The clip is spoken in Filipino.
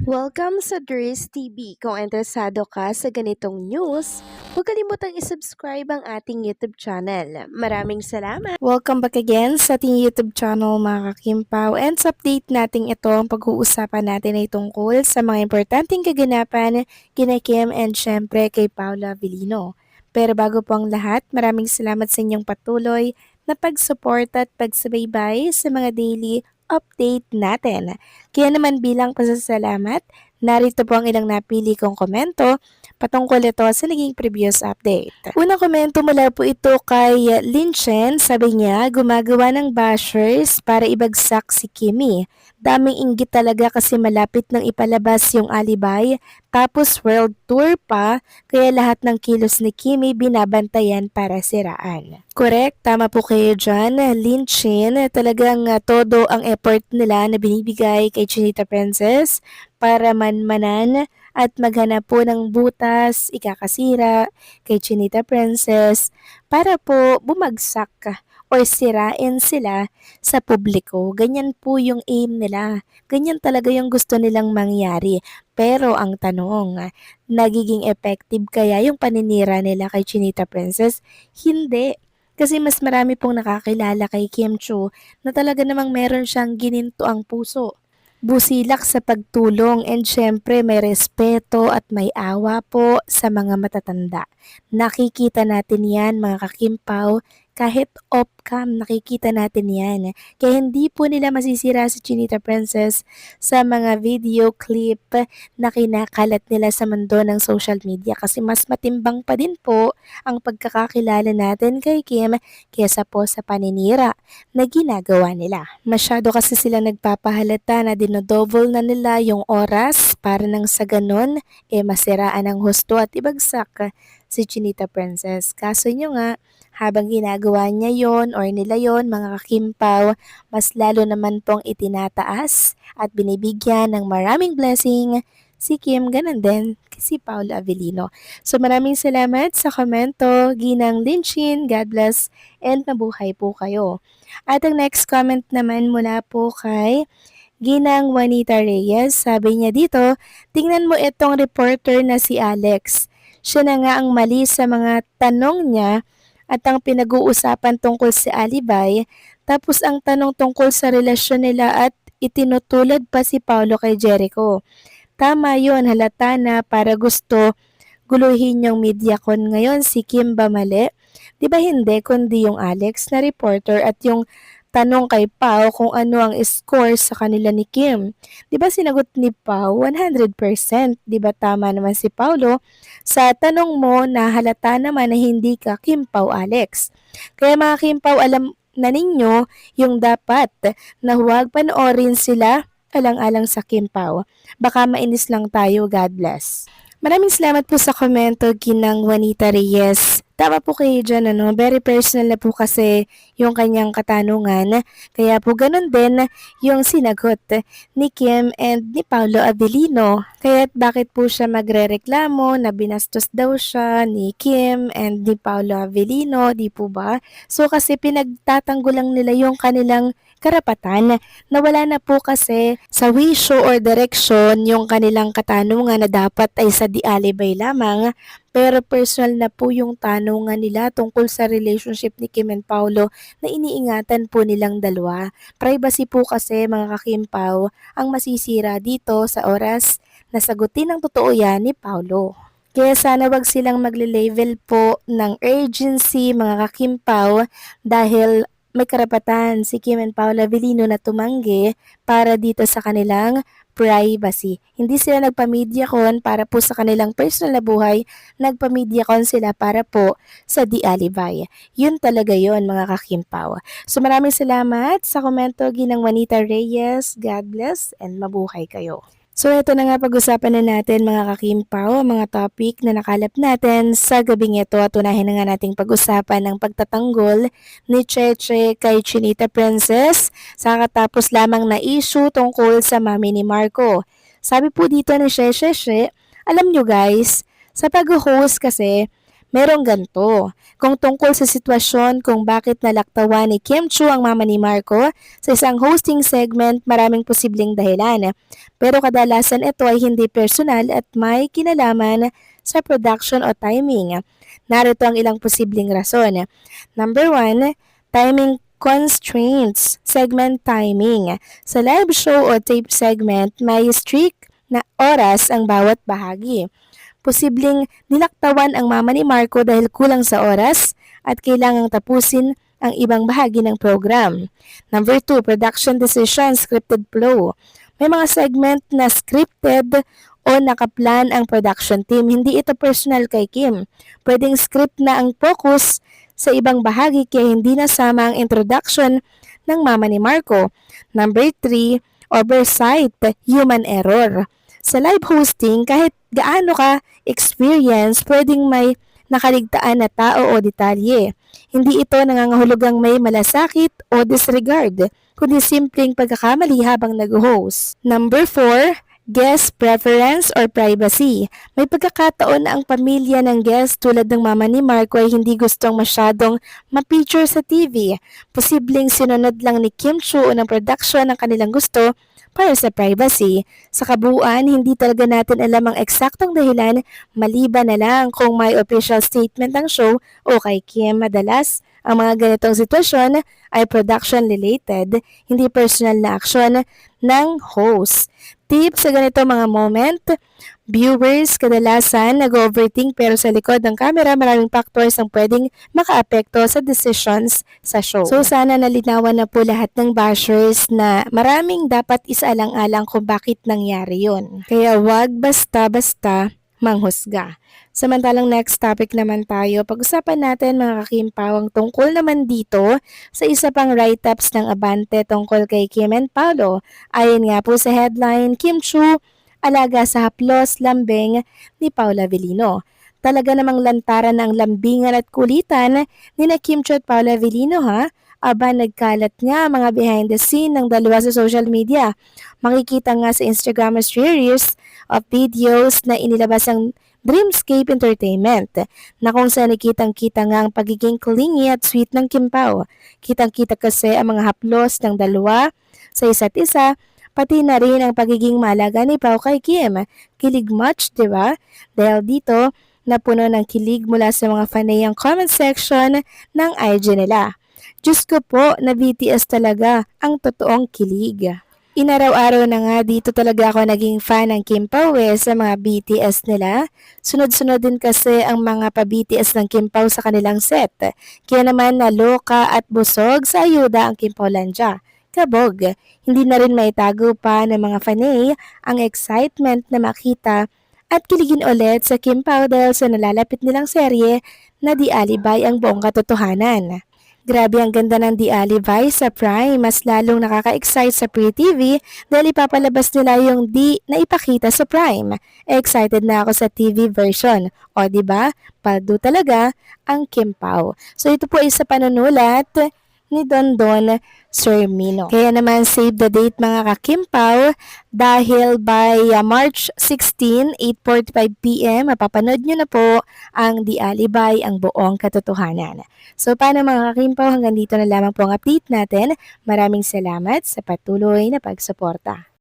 Welcome sa Dries TV. Kung interesado ka sa ganitong news, huwag kalimutang isubscribe ang ating YouTube channel. Maraming salamat! Welcome back again sa ating YouTube channel mga kakimpaw. And sa update natin ito, ang pag-uusapan natin ay tungkol sa mga importanteng kaganapan kina Kim and syempre kay Paula Avellino. Pero bago po ang lahat, maraming salamat sa inyong patuloy na pag-support at pagsubaybay sa mga daily update natin. Kaya naman bilang pasasalamat, narito po ang ilang napili kong komento patungkol ito sa naging previous update. Unang komento mula po ito kay Lin Chen, sabi niya, gumagawa ng bashers para ibagsak si Kimi. Daming inggit talaga kasi malapit nang ipalabas yung alibay, tapos world tour pa, kaya lahat ng kilos ni Kimi binabantayan para siraan. Correct, tama po kayo dyan. Lin Chin, talagang todo ang effort nila na binibigay kay Chinita Princess para manmanan at maghanap po ng butas, ikakasira kay Chinita Princess para po bumagsak or sirain sila sa publiko. Ganyan po yung aim nila. Ganyan talaga yung gusto nilang mangyari. Pero ang tanong, nagiging effective kaya yung paninira nila kay Chinita Princess? Hindi. Kasi mas marami pong nakakilala kay Kim Chiu na talaga namang meron siyang gininto ang puso. Busilak sa pagtulong and syempre may respeto at may awa po sa mga matatanda. Nakikita natin yan mga kakimpaw, kahit off-cam nakikita natin yan. Kaya hindi po nila masisira si Chinita Princess sa mga video clip na kinakalat nila sa mundo ng social media kasi mas matimbang pa din po ang pagkakakilala natin kay Kim kesa po sa paninira na ginagawa nila. Masyado kasi sila nagpapahalata na dinodouble na nila yung oras para nang sa ganon masiraan ang husto at ibagsak si Chinita Princess. Kaso nyo nga, habang ginagawa niya yon or nila yon mga kakimpaw, mas lalo naman pong itinataas at binibigyan ng maraming blessing si Kim, ganun din si Paula Avellino. So maraming salamat sa komento, Ginang Linchin, God bless and mabuhay po kayo. At ang next comment naman mula po kay Ginang Juanita Reyes, sabi niya dito, tingnan mo itong reporter na si Alex. Siya na nga ang mali sa mga tanong niya at ang pinag-uusapan tungkol sa alibay, tapos ang tanong tungkol sa relasyon nila at itinutulad pa si Paulo kay Jericho. Tama yon, halata na para gusto guluhin yung MediaCon ngayon si Kim ba mali? Di ba hindi, kundi yung Alex na reporter at yung tanong kay Pao kung ano ang score sa kanila ni Kim. Di ba sinagot ni Pao 100%? Di ba tama naman si Paulo sa tanong mo na halata naman na hindi ka Kim Pao Alex. Kaya mga Kim Pao, alam na ninyo yung dapat na huwag panoorin sila alang-alang sa Kim Pao. Baka mainis lang tayo, God bless. Maraming salamat po sa komento, Ginang Juanita Reyes. Tama po kayo dyan, ano? Very personal na po kasi yung kanyang katanungan. Kaya po ganun din yung sinagot ni Kim and ni Paulo Avellino. Kaya bakit po siya magrereklamo na binastos daw siya ni Kim and ni Paulo Avellino, di po ba? So kasi pinagtatanggol lang nila yung kanilang karapatan na wala na po kasi sa wisyo or direksyon yung kanilang katanungan na dapat ay sa di-alibay lamang, pero personal na po yung tanungan nila tungkol sa relationship ni Kim and Paulo na iniingatan po nilang dalawa. Privacy po kasi mga kakimpaw ang masisira dito sa oras na sagutin ng totoo yan ni Paulo. Kaya sana wag silang magle-level po ng urgency mga kakimpaw dahil may karapatan si Kim and Paula Avellino na tumanggi para dito sa kanilang privacy. Hindi sila nagpa-mediacon para po sa kanilang personal na buhay, nagpa-mediacon sila para po sa di-alibay. Yun talaga yon mga kakimpaw. So maraming salamat sa komento, Ginang Juanita Reyes. God bless and mabuhay kayo. So ito na nga pag-usapan na natin mga kakimpaw, mga topic na nakalap natin sa gabing ito at unahin na nga nating pag-usapan ng pagtatanggol ni Cheche kay Chinita Princess sa katapos lamang na issue tungkol sa mami ni Marco. Sabi po dito ni Cheche, alam nyo guys, sa pag-host kasi merong ganito. Kung tungkol sa sitwasyon kung bakit nalaktawan ni Kim Chu ang mama ni Marco sa isang hosting segment, maraming posibleng dahilan. Pero kadalasan ito ay hindi personal at may kinalaman sa production o timing. Narito ang ilang posibleng rason. Number 1, timing constraints, segment timing. Sa live show o tape segment, may strict na oras ang bawat bahagi. Posibleng nilaktawan ang mama ni Marco dahil kulang sa oras at kailangang tapusin ang ibang bahagi ng program. Number 2, production decision, scripted flow. May mga segment na scripted o nakaplan ang production team. Hindi ito personal kay Kim. Pwedeng script na ang focus sa ibang bahagi kaya hindi nasama ang introduction ng mama ni Marco. Number 3, oversight, human error. Sa live hosting, kahit gaano ka experience, pwedeng may nakaligtaan na tao o detalye. Hindi ito nangangahulugang may malasakit o disregard, kundi simpleng pagkakamali habang nag-host. Number 4, guest preference or privacy. May pagkakataon na ang pamilya ng guest tulad ng mama ni Marco ay hindi gustong masyadong ma-feature sa TV. Posibleng sinunod lang ni Kim Chu ng production ang kanilang gusto para sa privacy. Sa kabuuan, hindi talaga natin alam ang eksaktong dahilan, maliban na lang kung may official statement ng show o kay Kim. Madalas, ang mga ganitong sitwasyon ay production-related, hindi personal na aksyon ng host. Tips sa ganito mga moment, viewers kadalasan nag-overthink pero sa likod ng camera maraming factors ang pwedeng makaapekto sa decisions sa show. So sana nalinawan na po lahat ng bashers na maraming dapat isaalang-alang kung bakit nangyari yun. Kaya wag basta-basta manghusga. Samantalang next topic naman tayo, pag-usapan natin mga kakimpawang tungkol naman dito sa isa pang write-ups ng Abante tungkol kay Kim and Paolo. Ayon nga po sa headline, Kim Chu, alaga sa haplos lambing ni Paula Avellino. Talaga namang lantaran ang lambingan at kulitan ni na Kim Chu at Paula Avellino ha. Aba, nagkalat nga mga behind the scene ng dalawa sa social media. Makikita nga sa Instagram series of videos na inilabas ang Dreamscape Entertainment na kung saan nakitang-kita nga ang pagiging clingy at sweet ng Kim Pao. Kitang-kita kasi ang mga haplos ng dalawa sa isa't isa, pati na rin ang pagiging malaga ni Pao kay Kim. Kilig much, di ba? Dahil dito, napuno ng kilig mula sa mga fanay ang comment section ng IG nila. Diyos ko po, na BTS talaga ang totoong kilig. Inaraw-araw na nga dito talaga ako naging fan ng Kim Pao sa mga BTS nila. Sunod-sunod din kasi ang mga pa-BTS ng Kim Pao sa kanilang set. Kaya naman naloka at busog sa ayuda ang Kim Pao Landia. Kabog, hindi na rin maitago pa ng mga fanay ang excitement na makita at kiligin ulit sa Kim Pao dahil sa nalalapit nilang serye na Di Alibay ang buong katotohanan. Grabe ang ganda ng Di Alibay sa Prime, mas lalong nakaka-excite sa Free TV dahil ipapalabas nila yung Di na ipakita sa Prime. Excited na ako sa TV version. O diba, paldo talaga ang Kim Pao. So ito po ay sa panunulat ni Dondon Sermino. Kaya naman save the date mga ka-Kim Pao dahil by March 16, 8:45 PM, mapapanood nyo na po ang Di Alibay, ang buong katotohanan. So paano mga ka-Kim Pao, hanggang dito na lamang po ang update natin. Maraming salamat sa patuloy na pagsuporta.